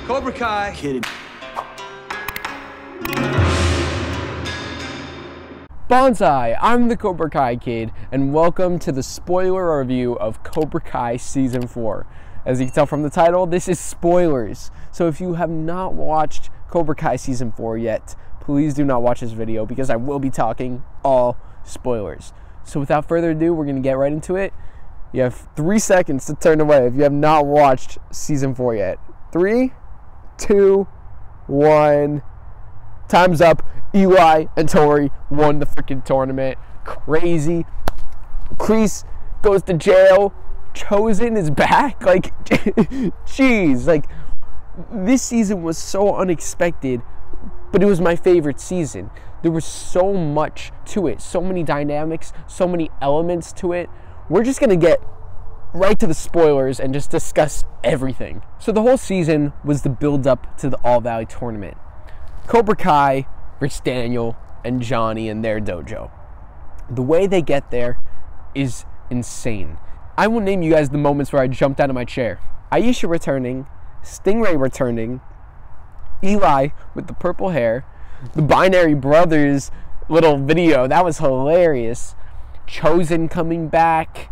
Cobra Kai. Kidding. Bonsai, I'm the Cobra Kai Kid, and welcome to the spoiler review of Cobra Kai Season 4. As you can tell from the title, this is spoilers. So if you have not watched Cobra Kai Season 4 yet, please do not watch this video because I will be talking all spoilers. So without further ado, we're going to get right into it. You have 3 seconds to turn away if you have not watched Season 4 yet. 3, 2, 1... Time's up. Eli and Tori won the freaking tournament. Crazy. Kreese goes to jail. Chosen is back. Like, jeez. Like, this season was so unexpected, but it was my favorite season. There was so much to it. So many dynamics. So many elements to it. We're just going to get right to the spoilers and just discuss everything. So the whole season was the build-up to the All Valley tournament. Cobra Kai, Rich Daniel, and Johnny in their dojo. The way they get there is insane. I will name you guys the moments where I jumped out of my chair. Aisha returning, Stingray returning, Eli with the purple hair, the Binary Brothers little video, that was hilarious. Chosen coming back,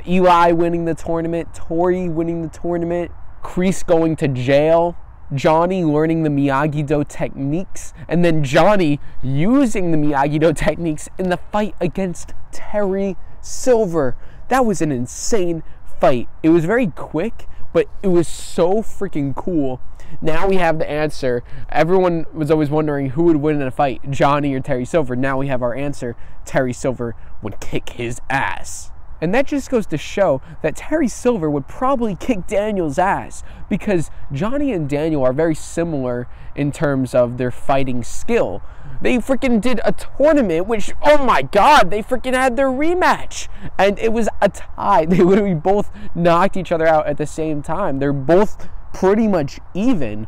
Eli winning the tournament, Tori winning the tournament, Kreese going to jail, Johnny learning the Miyagi-Do techniques, and then Johnny using the Miyagi-Do techniques in the fight against Terry Silver. That was an insane fight. It was very quick, but it was so freaking cool. Now we have the answer. Everyone was always wondering who would win in a fight, Johnny or Terry Silver. Now we have our answer. Terry Silver would kick his ass. And that just goes to show that Terry Silver would probably kick Daniel's ass because Johnny and Daniel are very similar in terms of their fighting skill. They freaking did a tournament, which, oh my God, they freaking had their rematch. And it was a tie. They literally both knocked each other out at the same time. They're both pretty much even.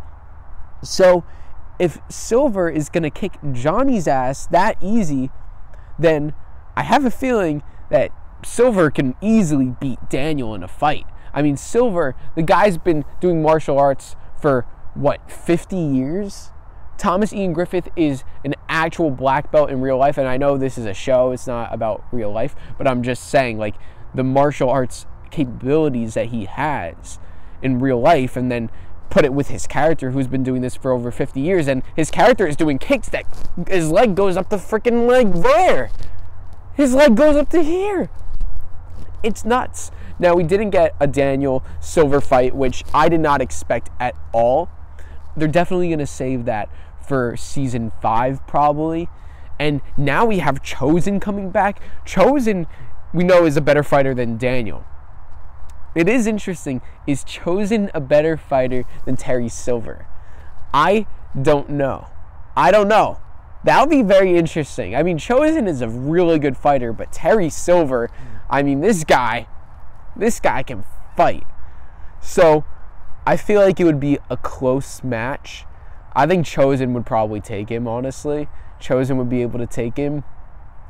So if Silver is going to kick Johnny's ass that easy, then I have a feeling that Silver can easily beat Daniel in a fight. I mean, Silver, the guy's been doing martial arts for, what, 50 years? Thomas Ian Griffith is an actual black belt in real life, and I know this is a show, it's not about real life, but I'm just saying, like, the martial arts capabilities that he has in real life, and then put it with his character who's been doing this for over 50 years, and his character is doing kicks that his leg goes up the freaking leg there. His leg goes up to here. It's nuts. Now, we didn't get a Daniel Silver fight, which I did not expect at all. They're definitely going to save that for Season 5, probably. And now we have Chosen coming back. Chosen, we know, is a better fighter than Daniel. It is interesting. Is Chosen a better fighter than Terry Silver? I don't know. I don't know. That'll be very interesting. I mean, Chosen is a really good fighter, but Terry Silver, I mean, this guy can fight. So I feel like it would be a close match. I think Chosen would probably take him, honestly. Chosen would be able to take him,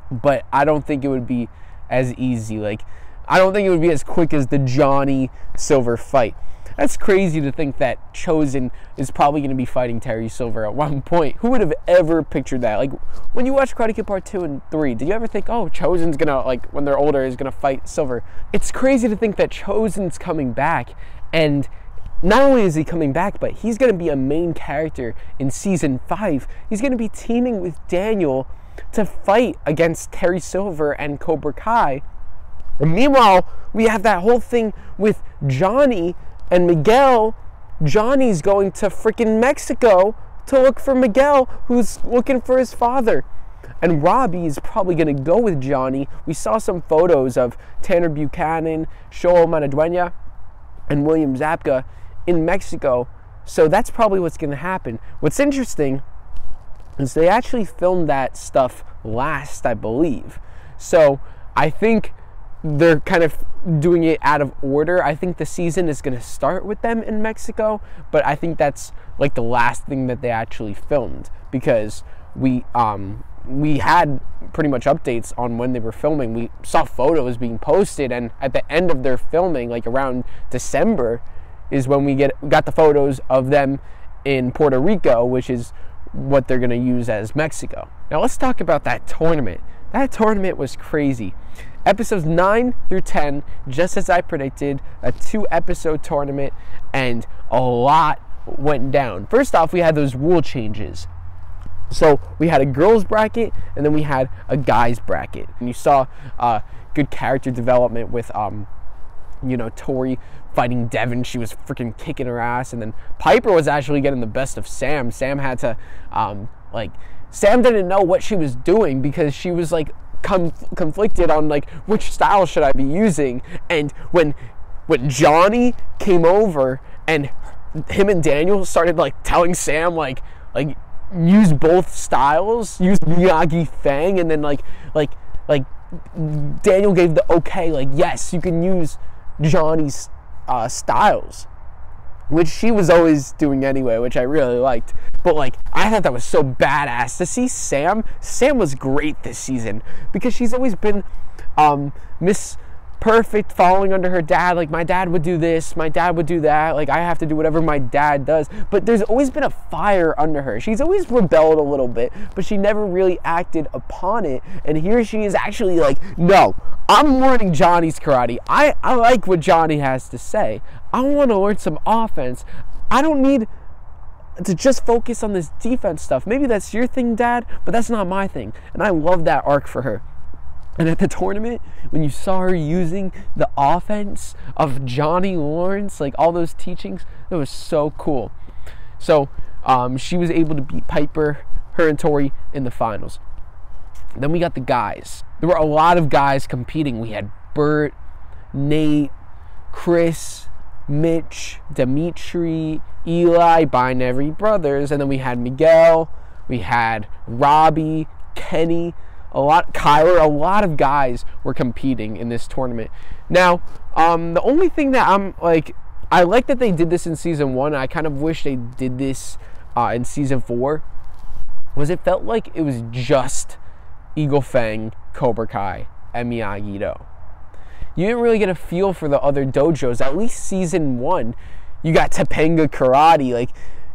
but I don't think it would be as easy. Like, I don't think it would be as quick as the Johnny Silver fight. That's crazy to think that Chosen is probably going to be fighting Terry Silver at one point. Who would have ever pictured that? Like, when you watch Karate Kid Part 2 and 3, did you ever think, oh, Chosen's going to, like, when they're older, is going to fight Silver? It's crazy to think that Chosen's coming back, and not only is he coming back, but he's going to be a main character in Season 5. He's going to be teaming with Daniel to fight against Terry Silver and Cobra Kai. And meanwhile, we have that whole thing with Johnny and Miguel. Johnny's going to freaking Mexico to look for Miguel, who's looking for his father. And Robby is probably going to go with Johnny. We saw some photos of Tanner Buchanan, Shoal Manaduena, and William Zabka in Mexico. So that's probably what's going to happen. What's interesting is they actually filmed that stuff last, I believe. So I think they're kind of doing it out of order. I think the season is going to start with them in Mexico, but I think that's like the last thing that they actually filmed, because we had pretty much updates on when they were filming. We saw photos being posted, and at the end of their filming, like around December, is when we got the photos of them in Puerto Rico, which is what they're going to use as Mexico. Now let's talk about that tournament. That tournament was crazy. Episodes 9 through 10, just as I predicted, a 2-episode tournament, and a lot went down. First off, we had those rule changes. So we had a girls bracket, and then we had a guys bracket. And you saw good character development with Tori fighting Devin. She was freaking kicking her ass, and then Piper was actually getting the best of Sam. Sam had to Sam didn't know what she was doing because she was like conflicted on like which style should I be using. And when Johnny came over and him and Daniel started like telling Sam like use both styles, use Miyagi Fang, and then like Daniel gave the okay, like yes, you can use Johnny's styles, which she was always doing anyway, which I really liked. But like, I thought that was so badass to see Sam. Sam was great this season because she's always been Miss Perfect, following under her dad. Like, my dad would do this, my dad would do that. Like, I have to do whatever my dad does. But there's always been a fire under her. She's always rebelled a little bit, but she never really acted upon it. And here she is actually like, no, I'm learning Johnny's karate. I like what Johnny has to say. I want to learn some offense. I don't need to just focus on this defense stuff. Maybe that's your thing, Dad, but that's not my thing. And I love that arc for her. And at the tournament, when you saw her using the offense of Johnny Lawrence, like all those teachings, it was so cool. So she was able to beat Piper, her and Tori, in the finals. Then we got the guys. There were a lot of guys competing. We had Bert, Nate, Chris, Mitch, Dimitri, Eli, Binary Brothers, and then we had Miguel, we had Robby, Kenny, Kyler, a lot of guys were competing in this tournament. Now, the only thing that I like that they did this in season 1, I kind of wish they did this in season 4, was it felt like it was just Eagle Fang, Cobra Kai, and Miyagi-Do. You didn't really get a feel for the other dojos. At least season 1, you got Topanga Karate. Like,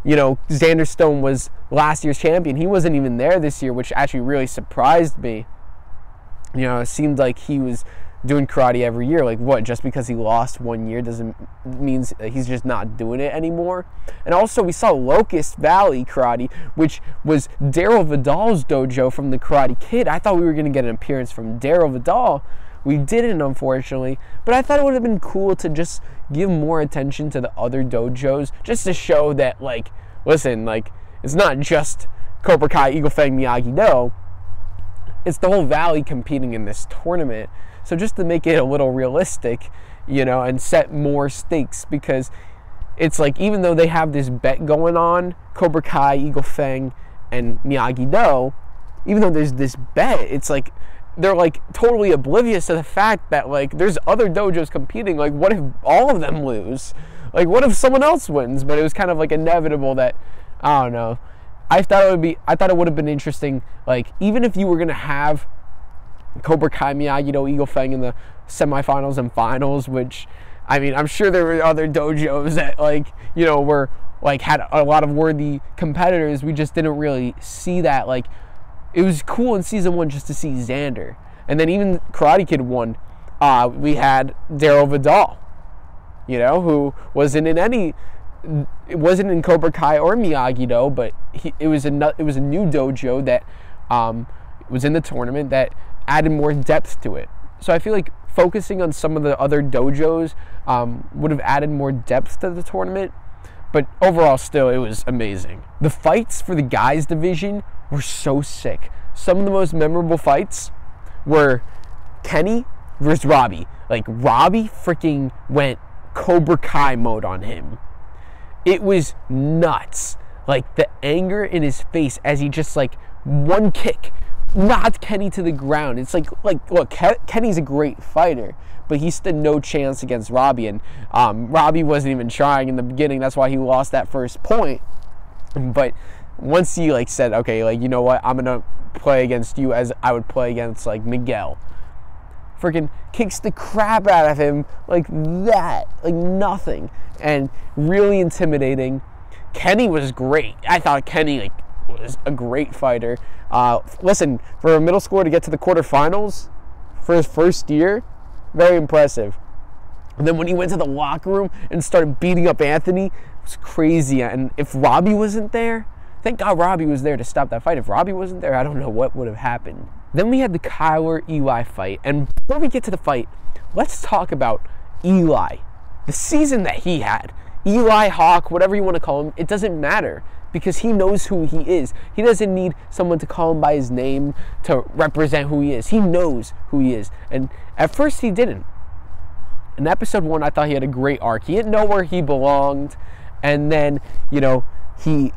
Xander Stone was last year's champion. He wasn't even there this year, which actually really surprised me. It seemed like he was doing karate every year. Like, what, just because he lost 1 year doesn't means he's just not doing it anymore. And also, we saw Locust Valley Karate, which was Daryl Vidal's dojo from the Karate Kid. I thought we were going to get an appearance from Daryl Vidal. We didn't, unfortunately, but I thought it would have been cool to just give more attention to the other dojos, just to show that, like, listen, like, it's not just Cobra Kai, Eagle Fang, Miyagi-Do. It's the whole valley competing in this tournament. So just to make it a little realistic, and set more stakes, because it's like, even though they have this bet going on, Cobra Kai, Eagle Fang, and Miyagi-Do, even though there's this bet, it's like, they're like totally oblivious to the fact that like there's other dojos competing. Like, what if all of them lose? Like, what if someone else wins? But it was kind of like inevitable that, I don't know. I thought it would have been interesting. Like, even if you were gonna have Cobra Kai, Miyagi-Do, Eagle Fang in the semifinals and finals, which, I mean, I'm sure there were other dojos that were had a lot of worthy competitors. We just didn't really see that. Like, it was cool in season 1 just to see Xander. And then even Karate Kid 1, we had Daryl Vidal, who wasn't in Cobra Kai or Miyagi-Do, but it was a new dojo that was in the tournament that added more depth to it. So I feel like focusing on some of the other dojos would have added more depth to the tournament. But overall, still, it was amazing. The fights for the guys division were so sick. Some of the most memorable fights were Kenny versus Robby. Like, Robby freaking went Cobra Kai mode on him. It was nuts. Like, the anger in his face as he just, like, one kick knocked Kenny to the ground. It's like look, Kenny's a great fighter, but he stood no chance against Robby, and Robby wasn't even trying in the beginning. That's why he lost that first point. But once he said, okay, you know what, I'm gonna play against you as I would play against Miguel. freaking kicks the crap out of him like that, like nothing, and really intimidating. Kenny was great. I thought Kenny was a great fighter. Listen, for a middle schooler to get to the quarterfinals for his first year, very impressive. And then when he went to the locker room and started beating up Anthony, it was crazy. And if Robby wasn't there, thank God Robby was there to stop that fight. If Robby wasn't there, I don't know what would have happened. Then we had the Kyler-Eli fight. And before we get to the fight, let's talk about Eli. The season that he had. Eli, Hawk, whatever you want to call him, it doesn't matter because he knows who he is. He doesn't need someone to call him by his name to represent who he is. He knows who he is. And at first he didn't. In episode 1, I thought he had a great arc. He didn't know where he belonged. And then, you know, he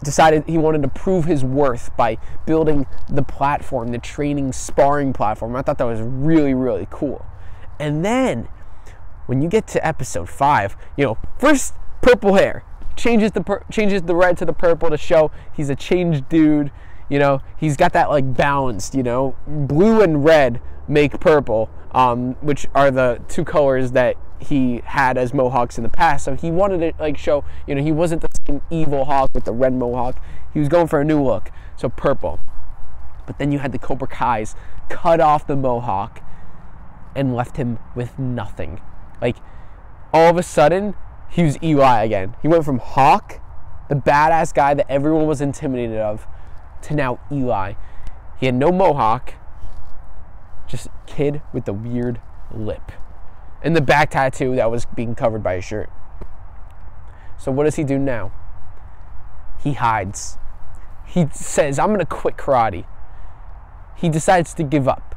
decided he wanted to prove his worth by building the platform, the training sparring platform. I thought that was really, really cool. And then when you get to episode 5, you know, first purple hair, changes the red to the purple to show he's a changed dude. You know, he's got that like balanced, you know, blue and red make purple, which are the two colors that he had as mohawks in the past. So he wanted to like show, you know, he wasn't the same evil Hawk with the red mohawk. He was going for a new look, so purple. But then you had the Cobra Kai's cut off the mohawk and left him with nothing. Like, all of a sudden, he was Eli again. He went from Hawk, the badass guy that everyone was intimidated of, to now Eli. He had no mohawk, just a kid with the weird lip and the back tattoo that was being covered by his shirt. So what does he do now? He hides. He says, I'm gonna quit karate. He decides to give up.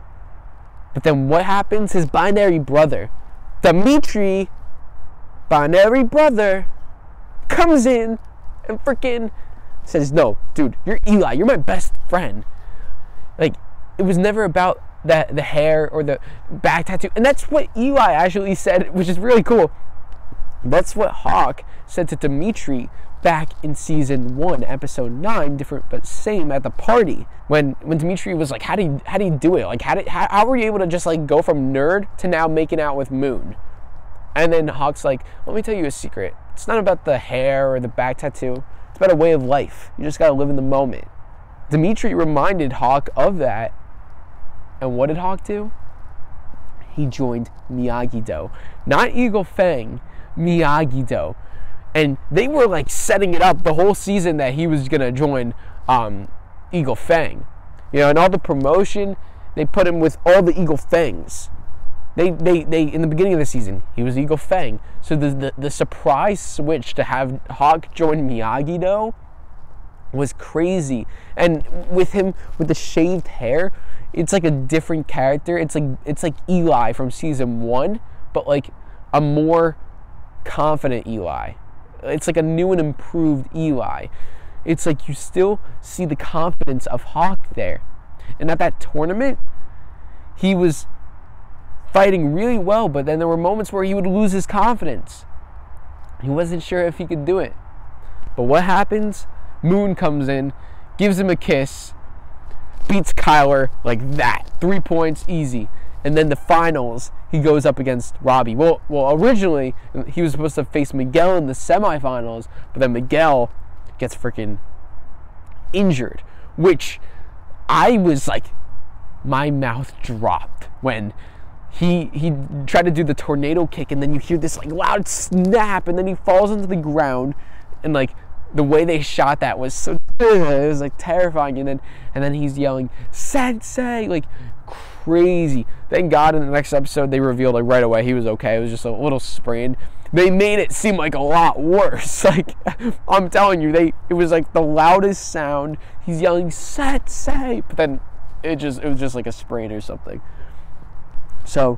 But then what happens? His binary brother, Dimitri, binary brother, comes in and freaking says, no, dude, you're Eli. You're my best friend. Like, it was never about the hair or the back tattoo. And that's what Eli actually said, which is really cool. That's what Hawk said to Dimitri back in season 1, episode 9, different but same, at the party. When Dimitri was like, how do you do it? Like, how were you able to just like go from nerd to now making out with Moon? And then Hawk's like, let me tell you a secret. It's not about the hair or the back tattoo. It's about a way of life. You just gotta live in the moment. Dimitri reminded Hawk of that. And what did Hawk do? He joined Miyagi-Do. Not Eagle Fang, Miyagi-Do. And they were like setting it up the whole season that he was gonna join Eagle Fang. You know, and all the promotion, they put him with all the Eagle Fangs. They in the beginning of the season, he was Eagle Fang. So the surprise switch to have Hawk join Miyagi-Do was crazy. And with him with the shaved hair, it's like a different character. It's like Eli from season 1, but like a more confident Eli. It's like a new and improved Eli. It's like you still see the confidence of Hawk there. And at that tournament, he was fighting really well, but then there were moments where he would lose his confidence. He wasn't sure if he could do it. But what happens? Moon comes in, gives him a kiss, beats Kyler like that. 3 points, easy. And then the finals, he goes up against Robby. Well, originally, he was supposed to face Miguel in the semifinals, but then Miguel gets freaking injured, which I was like, my mouth dropped when he tried to do the tornado kick, and then you hear this like loud snap, and then he falls into the ground, and like the way they shot that was so, it was like terrifying. And then he's yelling "Sensei" like crazy. Thank God in the next episode they revealed like right away he was okay. It was just a little sprain. They made it seem like a lot worse. Like, I'm telling you, it was like the loudest sound. He's yelling "Sensei," but then it was just like a sprain or something. So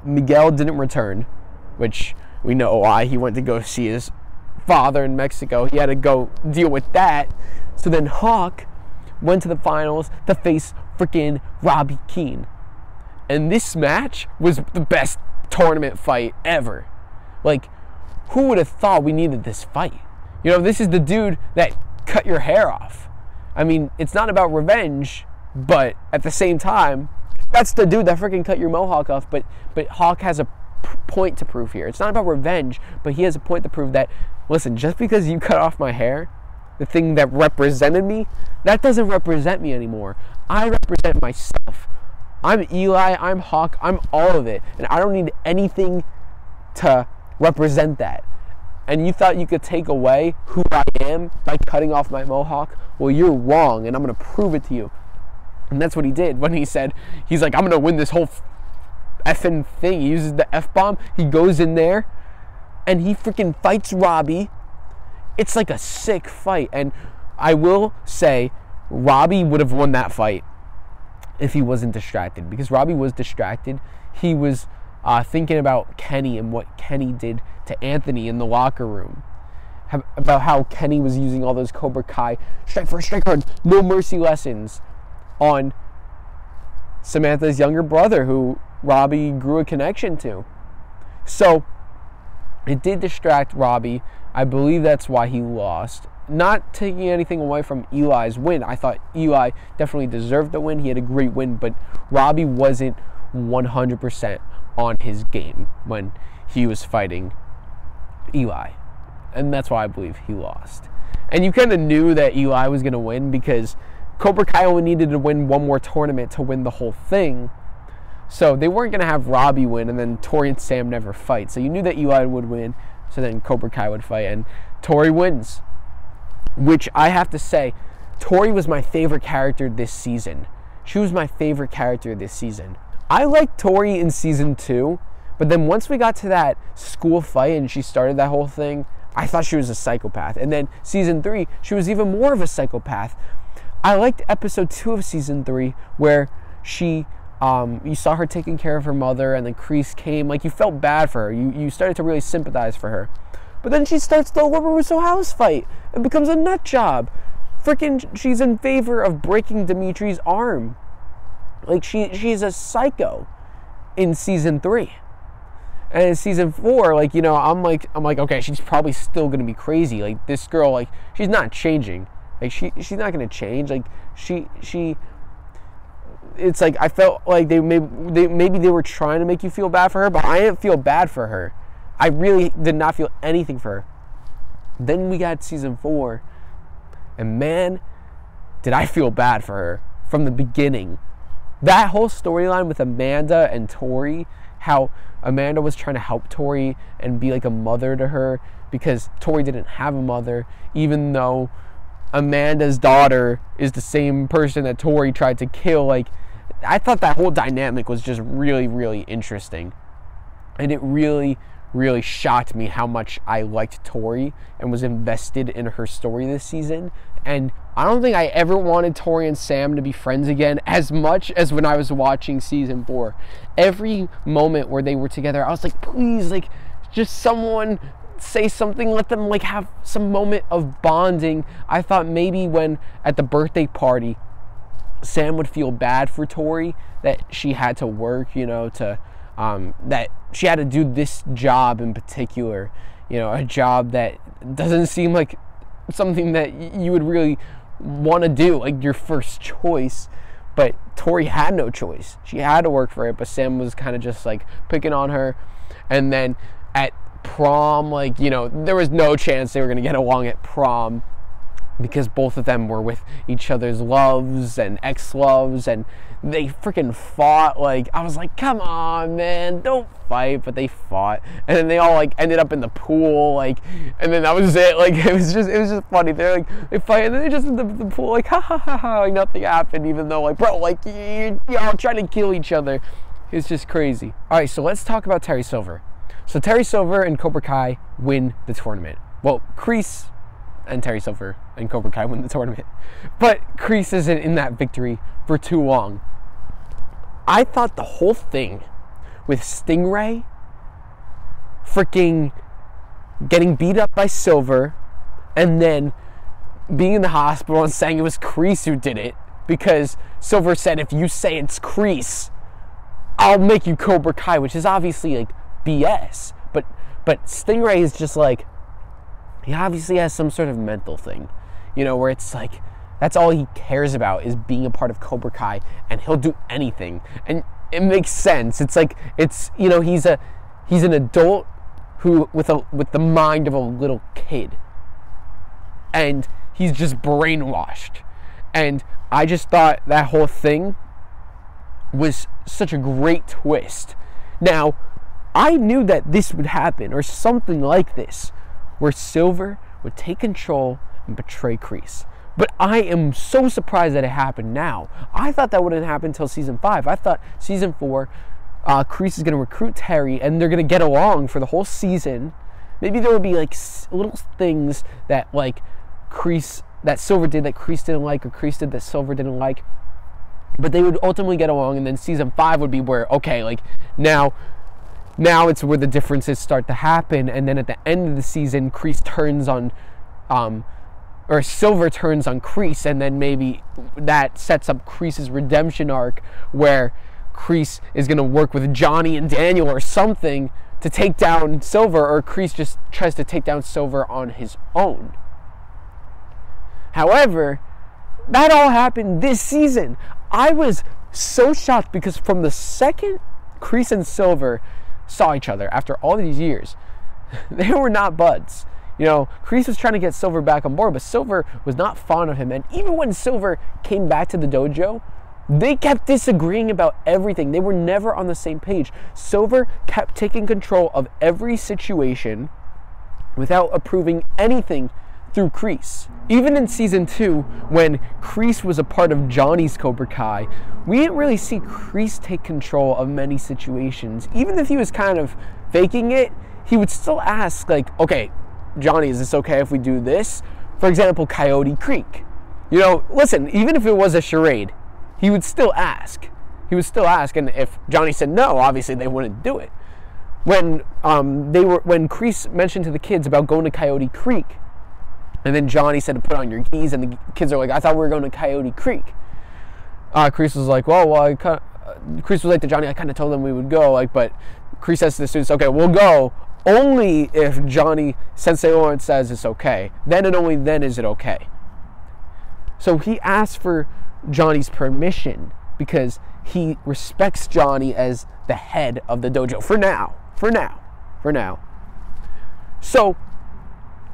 Miguel didn't return, which we know why. He went to go see his father in Mexico. He had to go deal with that. So then Hawk went to the finals to face freaking Robby Keane. And this match was the best tournament fight ever. Like, who would have thought we needed this fight? You know, this is the dude that cut your hair off. I mean, it's not about revenge, but at the same time, that's the dude that freaking cut your mohawk off. But Hawk has a point to prove here. It's not about revenge, but he has a point to prove that, listen, just because you cut off my hair, the thing that represented me, that doesn't represent me anymore. I represent myself. I'm Eli, I'm Hawk, I'm all of it. And I don't need anything to represent that. And you thought you could take away who I am by cutting off my mohawk? Well, you're wrong, and I'm going to prove it to you. And that's what he did when he said, he's like, I'm going to win this whole effing thing. He uses the F-bomb. He goes in there, and he freaking fights Robby. It's like a sick fight. And I will say, Robby would have won that fight if he wasn't distracted. Because Robby was distracted. He was thinking about Kenny and what Kenny did to Anthony in the locker room. About how Kenny was using all those Cobra Kai strike first, strike hard, no mercy lessons on Samantha's younger brother, who Robby grew a connection to. So it did distract Robby. I believe that's why he lost. Not taking anything away from Eli's win. I thought Eli definitely deserved the win. He had a great win, but Robby wasn't 100% on his game when he was fighting Eli. And that's why I believe he lost. And you kind of knew that Eli was going to win, because Cobra Kai only needed to win one more tournament to win the whole thing. So they weren't going to have Robby win and then Tori and Sam never fight. So you knew that Eli would win, so then Cobra Kai would fight, and Tori wins. Which I have to say, Tori was my favorite character this season. She was my favorite character this season. I liked Tori in season 2, but then once we got to that school fight and she started that whole thing, I thought she was a psychopath. And then season 3, she was even more of a psychopath. I liked episode 2 of season 3 where she, you saw her taking care of her mother, and then Kreese came. Like, you felt bad for her. You started to really sympathize for her. But then she starts the Russo house fight. It becomes a nut job. Freaking, she's in favor of breaking Dimitri's arm. Like, she's a psycho in season 3. And in season 4, like, you know, I'm like, okay, she's probably still gonna be crazy. Like, this girl, like, she's not changing. Like, she's not gonna change. Like, she. It's like I felt like maybe they were trying to make you feel bad for her, but I didn't feel bad for her. I really did not feel anything for her. Then we got season 4, and man, did I feel bad for her from the beginning. That whole storyline with Amanda and Tori, how Amanda was trying to help Tori and be like a mother to her because Tori didn't have a mother, even though Amanda's daughter is the same person that Tori tried to kill. Like, I thought that whole dynamic was just really, really interesting. And it really, really shocked me how much I liked Tori and was invested in her story this season. And I don't think I ever wanted Tori and Sam to be friends again as much as when I was watching season 4. Every moment where they were together, I was like, please, like, just someone say something, let them like have some moment of bonding. I thought maybe when at the birthday party Sam would feel bad for Tori that she had to work, you know, to that she had to do this job in particular, you know, a job that doesn't seem like something that you would really want to do, like your first choice. But Tori had no choice. She had to work for it, but Sam was kind of just like picking on her. And then at prom, like, you know, there was no chance they were going to get along at prom because both of them were with each other's loves and ex-loves, and they freaking fought. Like, I was like, come on, man, don't fight. But they fought, and then they all like ended up in the pool, like, and then that was it. Like, it was just funny. They're like, they fight, and then they're just in the pool, like, ha ha ha ha, like nothing happened, even though, like, bro, like, you're all trying to kill each other. It's just crazy. All right, so let's talk about Terry Silver. So Terry Silver and Cobra Kai win the tournament. Well, Kreese and Terry Silver and Cobra Kai win the tournament. But Kreese isn't in that victory for too long. I thought the whole thing with Stingray freaking getting beat up by Silver and then being in the hospital and saying it was Kreese who did it because Silver said, if you say it's Kreese, I'll make you Cobra Kai, which is obviously like BS. But Stingray is just like, he obviously has some sort of mental thing, you know, where it's like, That's all he cares about, is being a part of Cobra Kai, and he'll do anything. And it makes sense. It's like, it's, you know, he's an adult who with the mind of a little kid, and he's just brainwashed. And I just thought that whole thing was such a great twist. Now, I knew that this would happen, or something like this, where Silver would take control and betray Kreese. But I am so surprised that it happened now. I thought that wouldn't happen until season 5. I thought season 4, Kreese is going to recruit Terry, and they're going to get along for the whole season. Maybe there would be like little things that like Kreese, that Silver did that Kreese didn't like, or Kreese did that Silver didn't like. But they would ultimately get along, and then season 5 would be where, okay, like now it's where the differences start to happen, and then at the end of the season, Kreese turns on, or Silver turns on Kreese, and then maybe that sets up Kreese's redemption arc, where Kreese is going to work with Johnny and Daniel or something to take down Silver, or Kreese just tries to take down Silver on his own. However, that all happened this season. I was so shocked, because from the second Kreese and Silver saw each other after all these years, they were not buds. You know, Kreese was trying to get Silver back on board, but Silver was not fond of him. And even when Silver came back to the dojo, they kept disagreeing about everything. They were never on the same page. Silver kept taking control of every situation without approving anything through Kreese. Even in season 2, when Kreese was a part of Johnny's Cobra Kai, we didn't really see Kreese take control of many situations. Even if he was kind of faking it, he would still ask, like, okay, Johnny, is this okay if we do this? For example, Coyote Creek. You know, listen, even if it was a charade, he would still ask. He would still ask, and if Johnny said no, obviously they wouldn't do it. When Kreese mentioned to the kids about going to Coyote Creek, and then Johnny said to put on your geese, and the kids are like, I thought we were going to Coyote Creek. Kreese was like, Kreese was like to Johnny, I kind of told them we would go, like, but Kreese says to the students, okay, we'll go only if Johnny Sensei Lawrence says it's okay. Then and only then is it okay. So he asked for Johnny's permission because he respects Johnny as the head of the dojo for now. So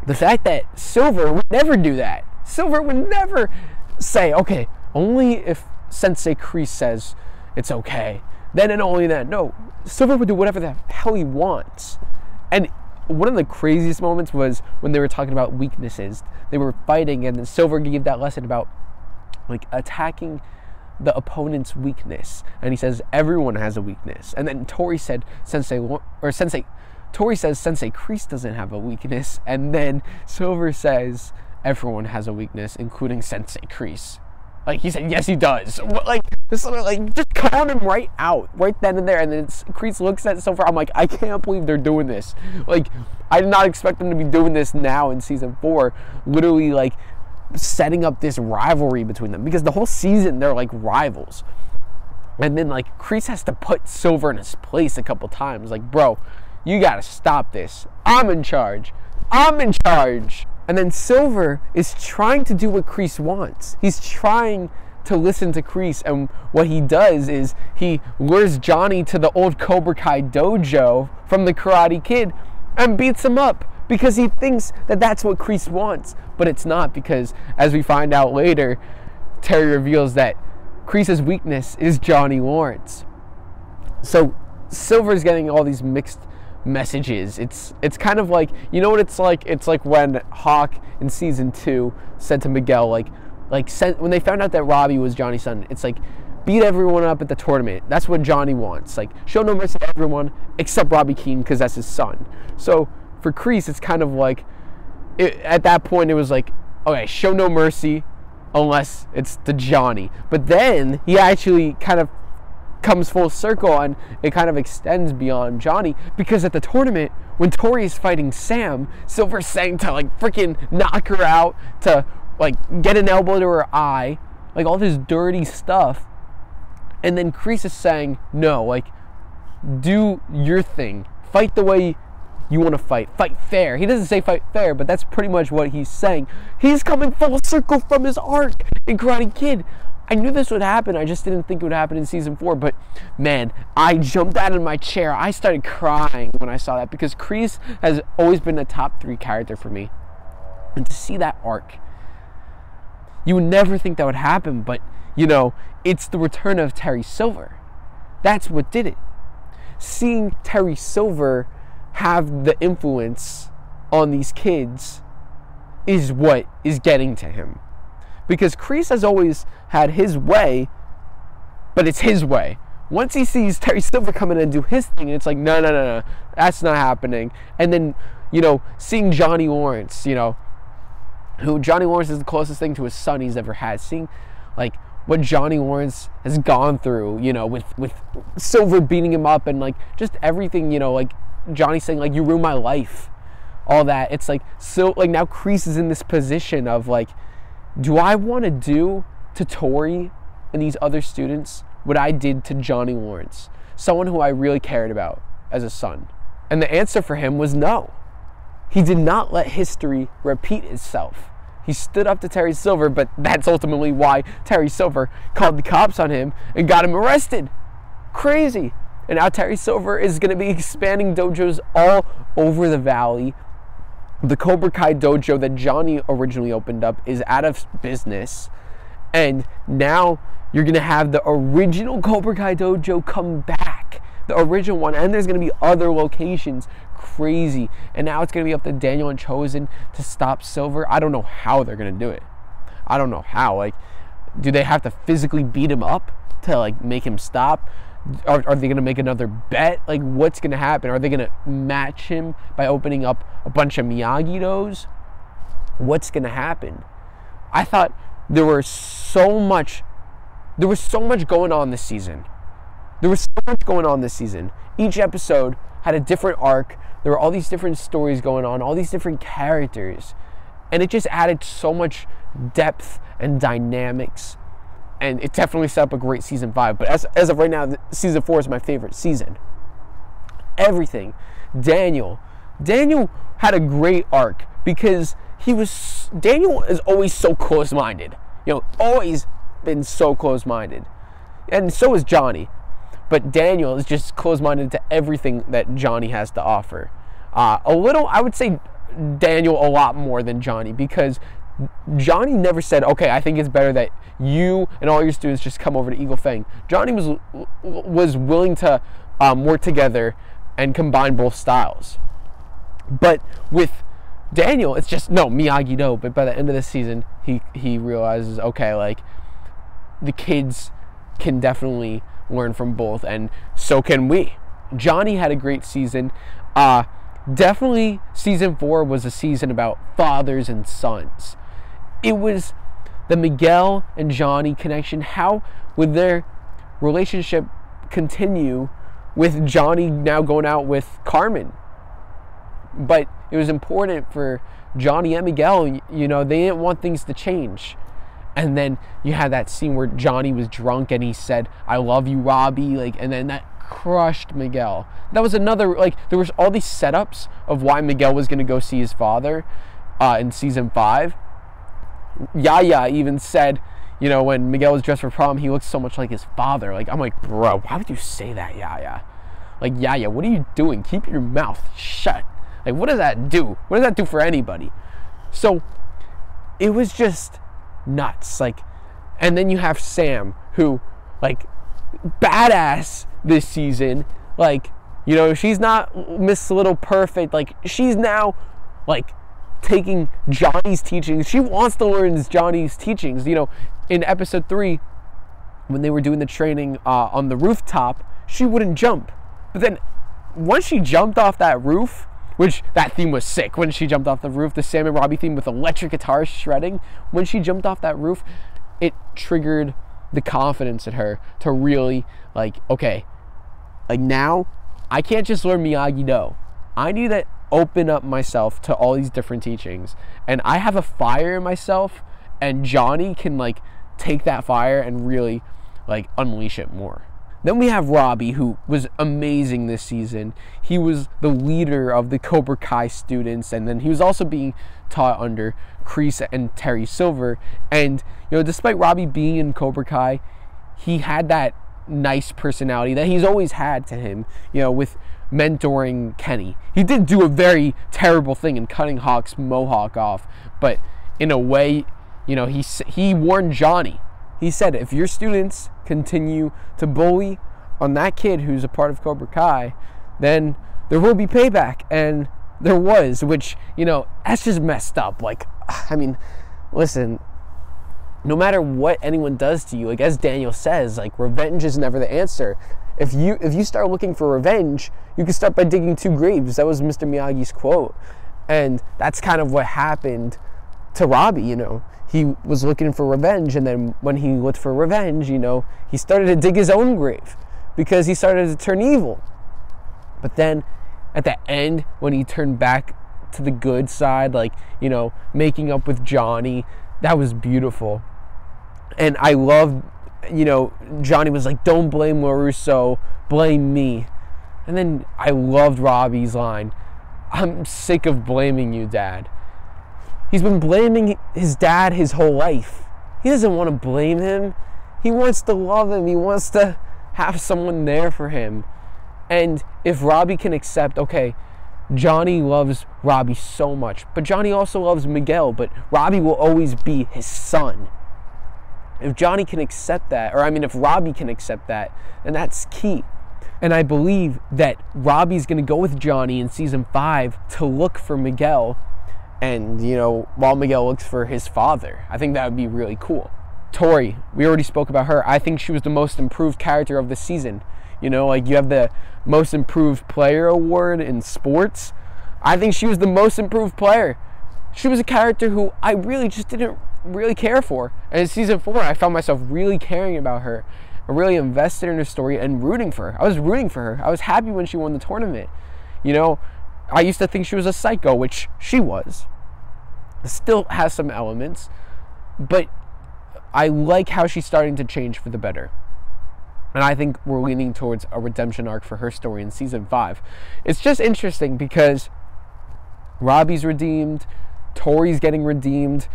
the fact that Silver would never do that. Silver would never say, okay, only if Sensei Kreese says it's okay. Then and only then. No, Silver would do whatever the hell he wants. And one of the craziest moments was when they were talking about weaknesses. They were fighting, and then Silver gave that lesson about like attacking the opponent's weakness. And he says everyone has a weakness. And then Tori said Tori says Sensei Kreese doesn't have a weakness. And then Silver says everyone has a weakness, including Sensei Kreese. Like, he said, yes, he does. Like, just calling him right out, right then and there. And then Kreese looks at Silver. I'm like, I can't believe they're doing this. Like, I did not expect them to be doing this now in season 4. Literally, like, setting up this rivalry between them. Because the whole season, they're, like, rivals. And then, like, Kreese has to put Silver in his place a couple times. Like, bro, you gotta stop this. I'm in charge. And then Silver is trying to do what Kreese wants. He's trying to listen to Kreese, and what he does is he lures Johnny to the old Cobra Kai dojo from the Karate Kid and beats him up because he thinks that that's what Kreese wants. But it's not, because as we find out later, Terry reveals that Kreese's weakness is Johnny Lawrence. So Silver's getting all these mixed messages. It's kind of like, you know what it's like? It's like when Hawk in season 2 said to Miguel, when they found out that Robby was Johnny's son, it's like, beat everyone up at the tournament. That's what Johnny wants. Like, show no mercy to everyone except Robby Keene, because that's his son. So for Kreese, it's kind of like, at that point it was like, okay, show no mercy unless it's to Johnny. But then he actually kind of comes full circle, and it kind of extends beyond Johnny, because at the tournament when Tori is fighting Sam, Silver's saying to like freaking knock her out, to like get an elbow to her eye, like all this dirty stuff. And then Kreese is saying, no, like, do your thing, fight the way you want to fight fair. He doesn't say fight fair, but that's pretty much what he's saying. He's coming full circle from his arc in Karate Kid. I knew this would happen. I just didn't think it would happen in season 4. But man, I jumped out of my chair. I started crying when I saw that, because Kreese has always been a top 3 character for me. And to see that arc, you would never think that would happen. But, you know, it's the return of Terry Silver. That's what did it. Seeing Terry Silver have the influence on these kids is what is getting to him. Because Kreese has always had his way, but it's his way. Once he sees Terry Silver come in and do his thing, it's like, no, that's not happening. And then, you know, seeing Johnny Lawrence, you know, who Johnny Lawrence is the closest thing to his son he's ever had. Seeing, like, what Johnny Lawrence has gone through, you know, with Silver beating him up and, like, just everything, you know, like, Johnny saying, like, you ruined my life. All that. It's like, so, like, now Kreese is in this position of, like, do I want to do to Tori and these other students what I did to Johnny Lawrence, someone who I really cared about as a son? And the answer for him was no. He did not let history repeat itself. He stood up to Terry Silver, but that's ultimately why Terry Silver called the cops on him and got him arrested. Crazy. And now Terry Silver is going to be expanding dojos all over the valley. The Cobra Kai dojo that Johnny originally opened up is out of business. And now you're going to have the original Cobra Kai dojo come back. The original one. And there's going to be other locations. Crazy. And now it's going to be up to Daniel and Chosen to stop Silver. I don't know how they're going to do it. I don't know how. Like, do they have to physically beat him up to, like, make him stop? Are they going to make another bet? Like, what's going to happen? Are they going to match him by opening up a bunch of Miyagi-Dos? What's going to happen? I thought there was so much going on this season. Each episode had a different arc. There were all these different stories going on, all these different characters. And it just added so much depth and dynamics. And it definitely set up a great season 5. But as of right now, season 4 is my favorite season. Everything. Daniel had a great arc because Daniel is always so close-minded. You know, always been so close-minded. And so is Johnny. But Daniel is just close-minded to everything that Johnny has to offer. I would say Daniel a lot more than Johnny, because Johnny never said, okay, I think it's better that you and all your students just come over to Eagle Fang. Johnny was willing to work together and combine both styles. But with Daniel, it's just, no, Miyagi-Do. But by the end of the season, he realizes, okay, like, the kids can definitely learn from both, and so can we. Johnny had a great season. Definitely season 4 was a season about fathers and sons. It was the Miguel and Johnny connection. How would their relationship continue with Johnny now going out with Carmen? But it was important for Johnny and Miguel, you know, they didn't want things to change. And then you had that scene where Johnny was drunk and he said, I love you, Robby, like, and then that crushed Miguel. That was another, like, there was all these setups of why Miguel was going to go see his father in season 5. Yaya even said, you know, when Miguel was dressed for prom, he looks so much like his father. Like, I'm like, bro, why would you say that, Yaya? Like, Yaya, what are you doing? Keep your mouth shut. Like, what does that do? What does that do for anybody? So it was just nuts. Like, and then you have Sam, who, like, badass this season. Like, you know, she's not Miss Little Perfect. Like, she's now, like, taking Johnny's teachings. She wants to learn Johnny's teachings. You know, in episode 3, when they were doing the training on the rooftop, she wouldn't jump. But then once she jumped off that roof, which that theme was sick, when she jumped off the roof, the Sam and Robby theme with electric guitar shredding, when she jumped off that roof, it triggered the confidence in her to really, like, okay, like, now I can't just learn Miyagi-Do. I need to open up myself to all these different teachings. And I have a fire in myself, and Johnny can, like, take that fire and really, like, unleash it more. Then we have Robby, who was amazing this season. He was the leader of the Cobra Kai students, and then he was also being taught under Kreese and Terry Silver. And, you know, despite Robby being in Cobra Kai, he had that nice personality that he's always had to him, you know, with mentoring Kenny. He did do a very terrible thing in cutting Hawk's mohawk off, but in a way, you know, he warned Johnny. He said, if your students continue to bully on that kid who's a part of Cobra Kai, then there will be payback. And there was, which, you know, that's just messed up. Like, I mean, listen, no matter what anyone does to you, like as Daniel says, like revenge is never the answer. If you start looking for revenge, you can start by digging 2 graves. That was Mr. Miyagi's quote. And that's kind of what happened to Robby, you know. He was looking for revenge, and then when he looked for revenge, you know, he started to dig his own grave because he started to turn evil. But then at the end, when he turned back to the good side, like, you know, making up with Johnny, that was beautiful. And I loved, you know, Johnny was like, don't blame LaRusso, blame me. And then I loved Robby's line, I'm sick of blaming you, Dad. He's been blaming his dad his whole life. He doesn't want to blame him. He wants to love him. He wants to have someone there for him. And if Robby can accept, okay, Johnny loves Robby so much, but Johnny also loves Miguel, but Robby will always be his son. If Johnny can accept that, or I mean, if Robby can accept that, then that's key. And I believe that Robby's going to go with Johnny in season 5 to look for Miguel. And, you know, while Miguel looks for his father. I think that would be really cool. Tori, we already spoke about her. I think she was the most improved character of the season. You know, like you have the most improved player award in sports. I think she was the most improved player. She was a character who I really just didn't really care for. And in season 4, I found myself really caring about her. I really invested in her story and rooting for her. I was rooting for her. I was happy when she won the tournament. You know, I used to think she was a psycho, which she was. Still has some elements, but I like how she's starting to change for the better. And I think we're leaning towards a redemption arc for her story in season 5. It's just interesting because Robby's redeemed, Tori's getting redeemed.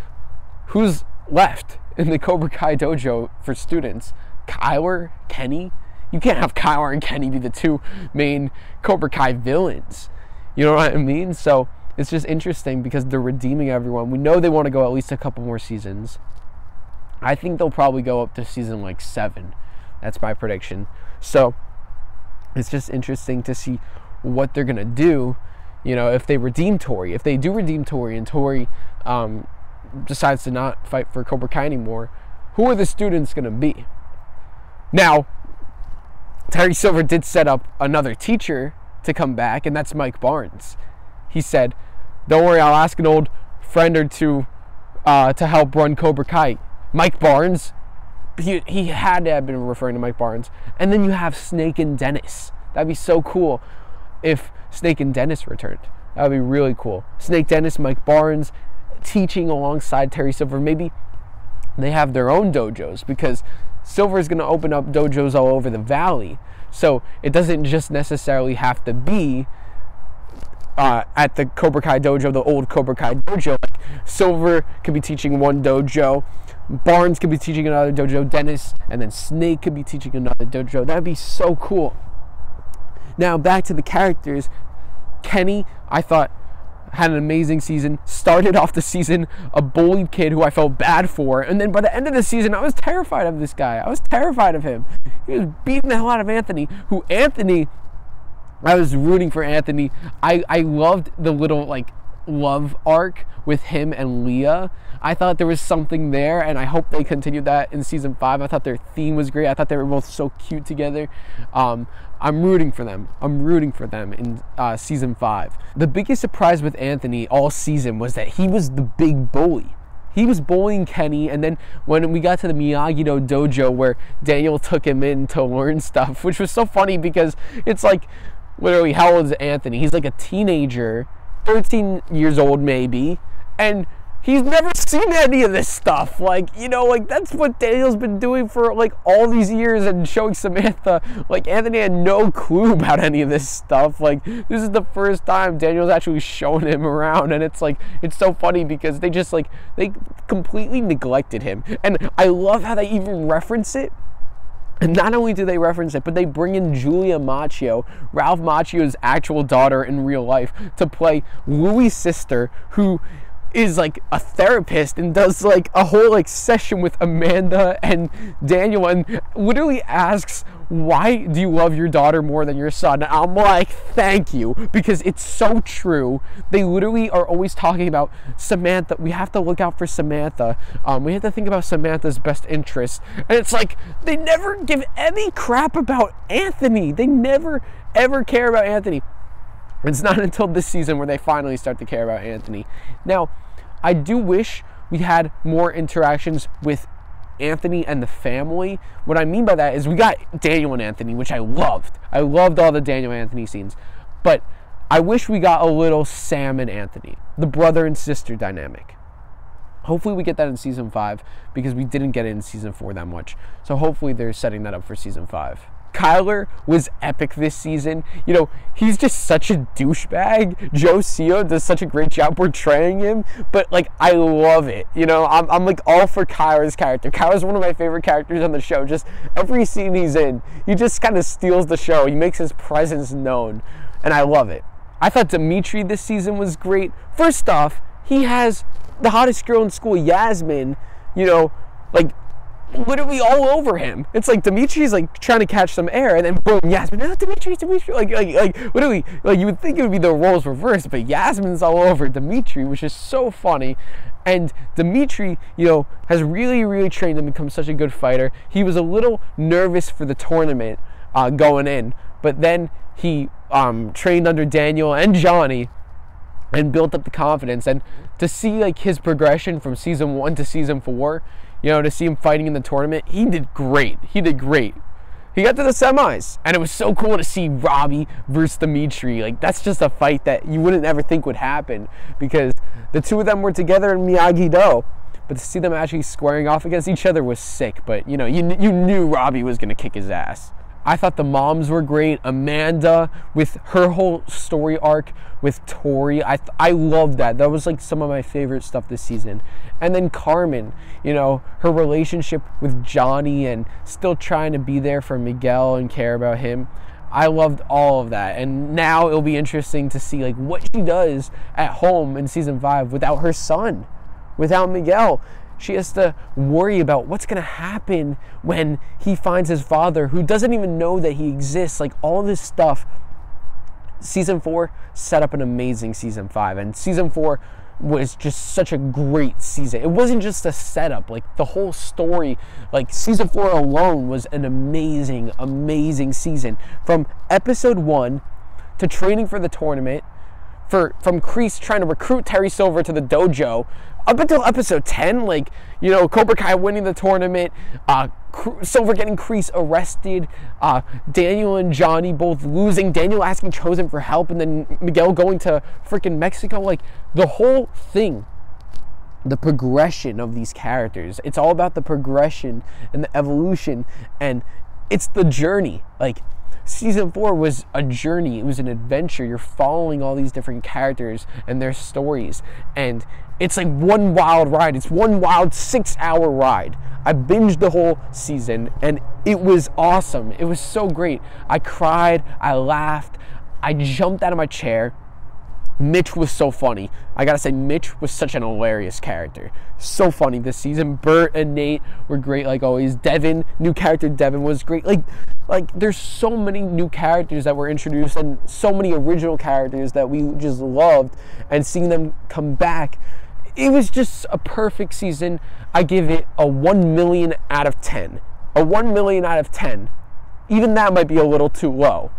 Who's left in the Cobra Kai dojo for students? Kyler? Kenny? You can't have Kyler and Kenny be the 2 main Cobra Kai villains. You know what I mean? So it's just interesting because they're redeeming everyone. We know they want to go at least a couple more seasons. I think they'll probably go up to season like 7. That's my prediction. So it's just interesting to see what they're going to do, you know, if they redeem Tori. If they do redeem Tori and Tori decides to not fight for Cobra Kai anymore, who are the students going to be? Now, Terry Silver did set up another teacher to come back, and that's Mike Barnes. He said, don't worry, I'll ask an old friend or two to help run Cobra Kai. Mike Barnes, he had to have been referring to Mike Barnes. And then you have Snake and Dennis. That'd be so cool if Snake and Dennis returned. That would be really cool. Snake, Dennis, Mike Barnes teaching alongside Terry Silver. Maybe they have their own dojos because Silver is going to open up dojos all over the valley. So it doesn't just necessarily have to be at the Cobra Kai dojo, the old Cobra Kai dojo. Like Silver could be teaching one dojo, Barnes could be teaching another dojo, Dennis, and then Snake could be teaching another dojo. That'd be so cool. Now back to the characters. Kenny, I thought, had an amazing season. Started off the season a bullied kid who I felt bad for, and then by the end of the season I was terrified of this guy. I was terrified of him. He was beating the hell out of Anthony, I was rooting for Anthony. I loved the little like love arc with him and Leah. I thought there was something there, and I hope they continued that in season 5. I thought their theme was great. I thought they were both so cute together. I'm rooting for them. I'm rooting for them in season 5. The biggest surprise with Anthony all season was that he was the big bully. He was bullying Kenny, and then when we got to the Miyagi-Do dojo where Daniel took him in to learn stuff, which was so funny because it's like, literally, how old is Anthony? He's like a teenager, 13 years old maybe, and he's never seen any of this stuff. Like, you know, like, that's what Daniel's been doing for, like, all these years and showing Samantha. Like, Anthony had no clue about any of this stuff. Like, this is the first time Daniel's actually showing him around, and it's, like, it's so funny because they just, like, they completely neglected him. And I love how they even reference it. And not only do they reference it, but they bring in Julia Macchio, Ralph Macchio's actual daughter in real life, to play Louis' sister, who is like a therapist and does like a whole like session with Amanda and Daniel and literally asks, why do you love your daughter more than your son? And I'm like, thank you, because it's so true. They literally are always talking about Samantha. We have to look out for Samantha. We have to think about Samantha's best interests. And it's like, they never give any crap about Anthony. They never, ever care about Anthony. It's not until this season where they finally start to care about Anthony. Now, I do wish we had more interactions with Anthony and the family. What I mean by that is we got Daniel and Anthony, which I loved. I loved all the Daniel and Anthony scenes. But I wish we got a little Sam and Anthony, the brother and sister dynamic. Hopefully we get that in season 5 because we didn't get it in season 4 that much. So hopefully they're setting that up for season 5. Kyler was epic this season. You know, he's just such a douchebag. Joe Seo does such a great job portraying him, but like, I love it. You know, I'm like all for Kyler's character. Kyler's one of my favorite characters on the show. Just every scene he's in, he just kind of steals the show. He makes his presence known, and I love it. I thought Dimitri this season was great. First off, he has the hottest girl in school, Yasmin, you know, like, literally all over him. It's like Dimitri's like trying to catch some air, and then boom, Yasmin, no, Dimitri, like literally, like you would think it would be the roles reversed, but Yasmin's all over Dimitri, which is so funny. And Dimitri, you know, has really trained to become such a good fighter. He was a little nervous for the tournament going in, but then he trained under Daniel and Johnny and built up the confidence. And to see like his progression from season 1 to season 4, you know, to see him fighting in the tournament, he did great. He did great. He got to the semis, and it was so cool to see Robby versus Dimitri. Like, that's just a fight that you wouldn't ever think would happen because the two of them were together in Miyagi-Do. But to see them actually squaring off against each other was sick. But, you know, you knew Robby was going to kick his ass. I thought the moms were great. Amanda, with her whole story arc with Tori, I loved that. That was like some of my favorite stuff this season. And then Carmen, you know, her relationship with Johnny and still trying to be there for Miguel and care about him. I loved all of that. And now it'll be interesting to see like what she does at home in season 5 without her son, without Miguel. She has to worry about what's going to happen when he finds his father, who doesn't even know that he exists. Like, all this stuff. Season 4 set up an amazing season 5. And season 4 was just such a great season. It wasn't just a setup. Like, the whole story, like, season 4 alone was an amazing season. From episode 1 to training for the tournament, from Kreese trying to recruit Terry Silver to the dojo, up until episode 10, like, you know, Cobra Kai winning the tournament, Silver getting Kreese arrested, Daniel and Johnny both losing, Daniel asking Chosen for help, and then Miguel going to freaking Mexico. Like, the whole thing, the progression of these characters, it's all about the progression and the evolution, and it's the journey. Like, season 4 was a journey. It was an adventure. You're following all these different characters and their stories, and it's like one wild ride. It's one wild 6-hour ride. I binged the whole season, and it was awesome. It was so great. I cried. I laughed. I jumped out of my chair. Mitch was so funny. I gotta say, Mitch was such an hilarious character. So funny this season. Bert and Nate were great, like always. Devin, new character Devin was great. Like there's so many new characters that were introduced, and so many original characters that we just loved, and seeing them come back, it was just a perfect season. I give it a 1 million out of 10. A 1 million out of 10. Even that might be a little too low.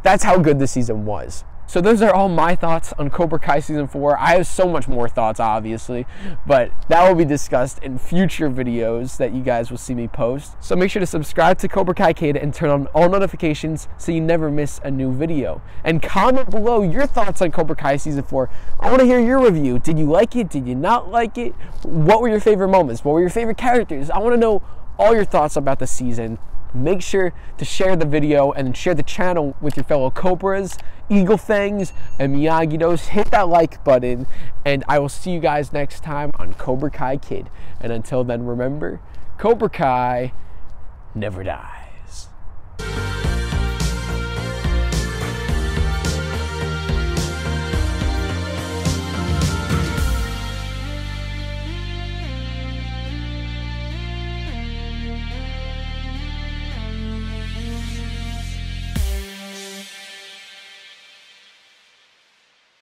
That's how good this season was. So those are all my thoughts on Cobra Kai Season 4. I have so much more thoughts, obviously, but that will be discussed in future videos that you guys will see me post. So make sure to subscribe to Cobra Kai Kid and turn on all notifications so you never miss a new video. And comment below your thoughts on Cobra Kai Season 4. I want to hear your review. Did you like it? Did you not like it? What were your favorite moments? What were your favorite characters? I want to know all your thoughts about the season. Make sure to share the video and share the channel with your fellow Cobras, Eagle Fangs, and Miyagi-Dos. Hit that like button, and I will see you guys next time on Cobra Kai Kid. And until then, remember, Cobra Kai never die.